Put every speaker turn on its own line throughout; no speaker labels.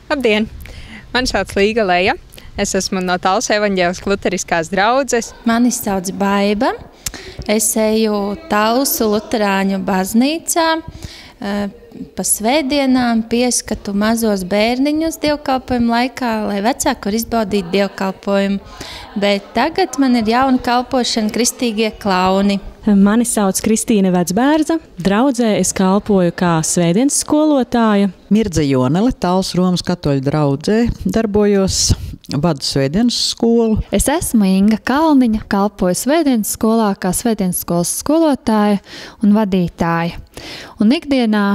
Labdien! Mani sauc Līga Leja. Es esmu no Talsu evaņģēliskās luteriskās draudzes.
Mani sauc Baiba. Es eju Talsu luterāņu baznīcā. Pa svētdienām pieskatu mazos bērniņus dievkalpojumu laikā, lai vecāki var izbaudīt dievkalpojumu. Bet tagad man ir jauna kalpošana kristīgie klauni.
Mani sauc Kristīne Vecbērza. Draudzē es kalpoju kā svētdienas skolotāja.
Mirdze Jonele, Talsu Romas katoļu draudzē darbojos, vadu svētdienas skolu.
Es esmu Inga Kalniņa, kalpoju svētdienas skolā kā svētdienas skolas skolotāja un vadītāja. Un ikdienā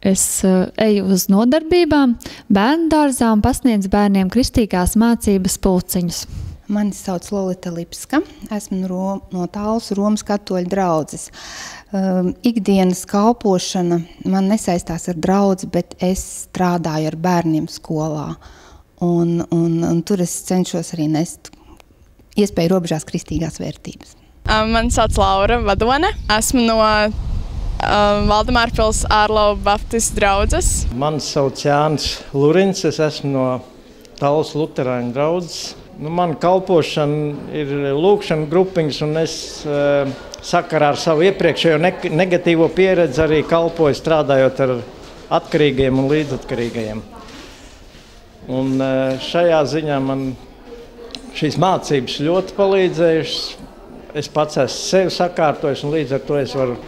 es eju uz nodarbībām, bērnu dārzā un pasniedzu bērniem kristīgās mācības pulciņus.
Mani sauc Lolita Lipska, esmu no Talsu Romas katoļu draudzes. Ikdienas kalpošana man nesaistās ar draudzi, bet es strādāju ar bērniem skolā. Un tur es cenšos arī nest iespēju robežās kristīgās vērtības.
Mani sauc Laura Vadone, esmu no Valdemārpils Ārlau Baptistu draudzes.
Mani sauc Jānis Lurins, es esmu no Talsu luterāņu draudzes. Mana kalpošana ir lūkšana grupiņas, un es sakarā ar savu iepriekšējo negatīvo pieredzi arī kalpoju strādājot ar atkarīgajiem un līdzatkarīgajiem. Un šajā ziņā man šīs mācības ļoti palīdzējušas. Es pats esmu sevi sakārtojis, un līdz ar to es varu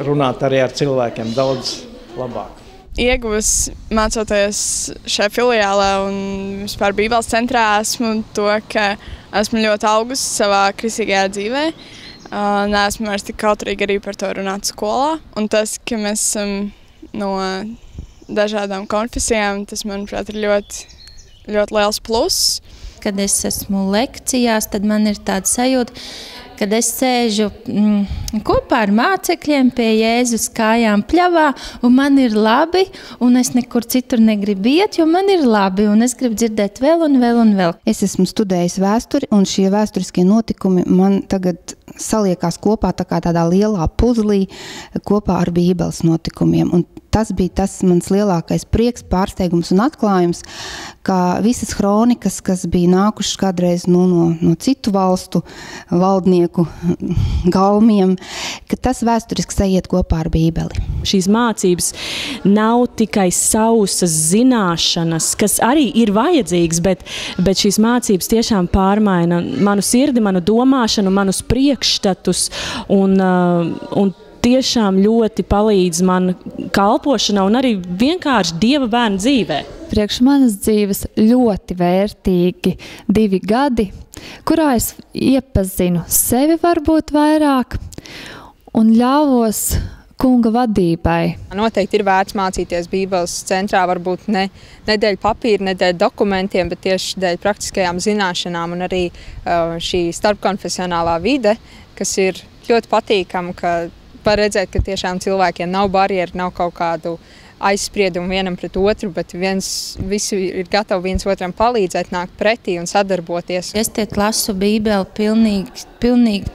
runāt arī ar cilvēkiem daudz labāk.
Ieguvis mācoties šajā filiālē un vispār Bībeles centrā esmu to, ka esmu ļoti augusi savā kristīgajā dzīvē. Neesmu vairs tik kautrīga arī par to runāt skolā. Un tas, ka mēs esam no dažādām konfesijām, tas, manuprāt, ir ļoti liels pluss.
Kad es esmu lekcijās, tad man ir tāda sajūta, kad es sēžu kopā ar mācekļiem pie Jēzus kājām pļavā, un man ir labi, un es nekur citur negribu iet, jo man ir labi, un es gribu dzirdēt vēl un vēl un vēl.
Es esmu studējis vēsturi, un šie vēsturiskie notikumi man tagad saliekās kopā tā kā tādā lielā puzlī kopā ar Bībeles notikumiem. Un tas bija tas mans lielākais prieks, pārsteigums un atklājums, ka visas kronikas, kas bija nākušas kādreiz no citu valstu valdnieku galmiem, ka tas vēsturiski sajiet kopā ar Bībeli.
Šīs mācības nav tikai sausas zināšanas, kas arī ir vajadzīgas, bet šīs mācības tiešām pārmaina manu sirdi, manu domāšanu, manus priekšstatus un tiešām ļoti palīdz man kalpošanā un arī vienkārši Dieva bērnu dzīvē.
Priekš manas dzīves ļoti vērtīgi 2 gadi, kurā es iepazinu sevi varbūt vairāk un ļāvos kunga vadībai.
Noteikti ir vērts mācīties Bībeles centrā, varbūt ne dēļ papīra, ne dēļ dokumentiem, bet tieši dēļ praktiskajām zināšanām un arī šī starpkonfesionālā vide, kas ir ļoti patīkama, ka var redzēt, ka tiešām cilvēkiem nav barjeru, nav kaut kādu aizspriedumu vienam pret otru, bet visi ir gatavi viens otram palīdzēt, nākt pretī un sadarboties.
Es tiek lasu Bībeli pilnīgi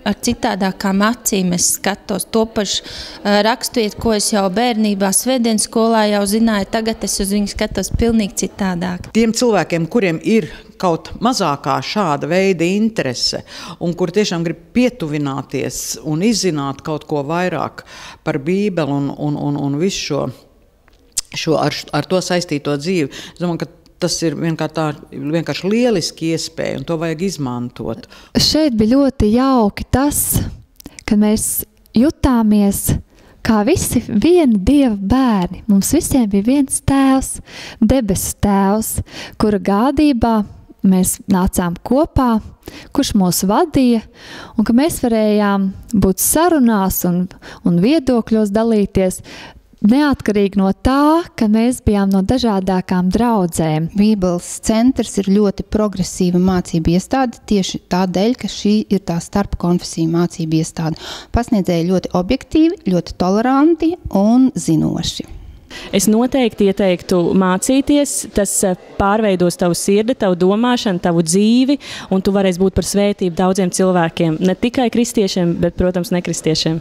ar citādākām acīm. Es skatos to pašu raksturiet, ko es jau bērnībā svētdienas skolā jau zināju, tagad es uz viņu skatos pilnīgi citādāk.
Tiem cilvēkiem, kuriem ir kaut mazākā šāda veida interese un kur tiešām grib pietuvināties un izzināt kaut ko vairāk par Bībeli un visu šo ar to saistīto dzīvi, es domāju, ka tas ir vienkārši lieliski iespēja, un to vajag izmantot.
Šeit bija ļoti jauki tas, ka mēs jutāmies kā visi viena Dieva bērni. Mums visiem bija viens tēvs, debesu tēvs, kura gādībā mēs nācām kopā, kurš mūs vadīja, un ka mēs varējām būt sarunās un viedokļos dalīties, neatkarīgi no tā, ka mēs bijām no dažādākām draudzēm.
Bībeles centrs ir ļoti progresīva mācība iestāde, tieši tādēļ, ka šī ir tā starpkonfesiju mācība iestāde. Pasniedzēji ļoti objektīvi, ļoti toleranti un zinoši.
Es noteikti ieteiktu mācīties, tas pārveidos tavu sirdi, tavu domāšanu, tavu dzīvi, un tu varēsi būt par svētību daudziem cilvēkiem, ne tikai kristiešiem, bet, protams, nekristiešiem.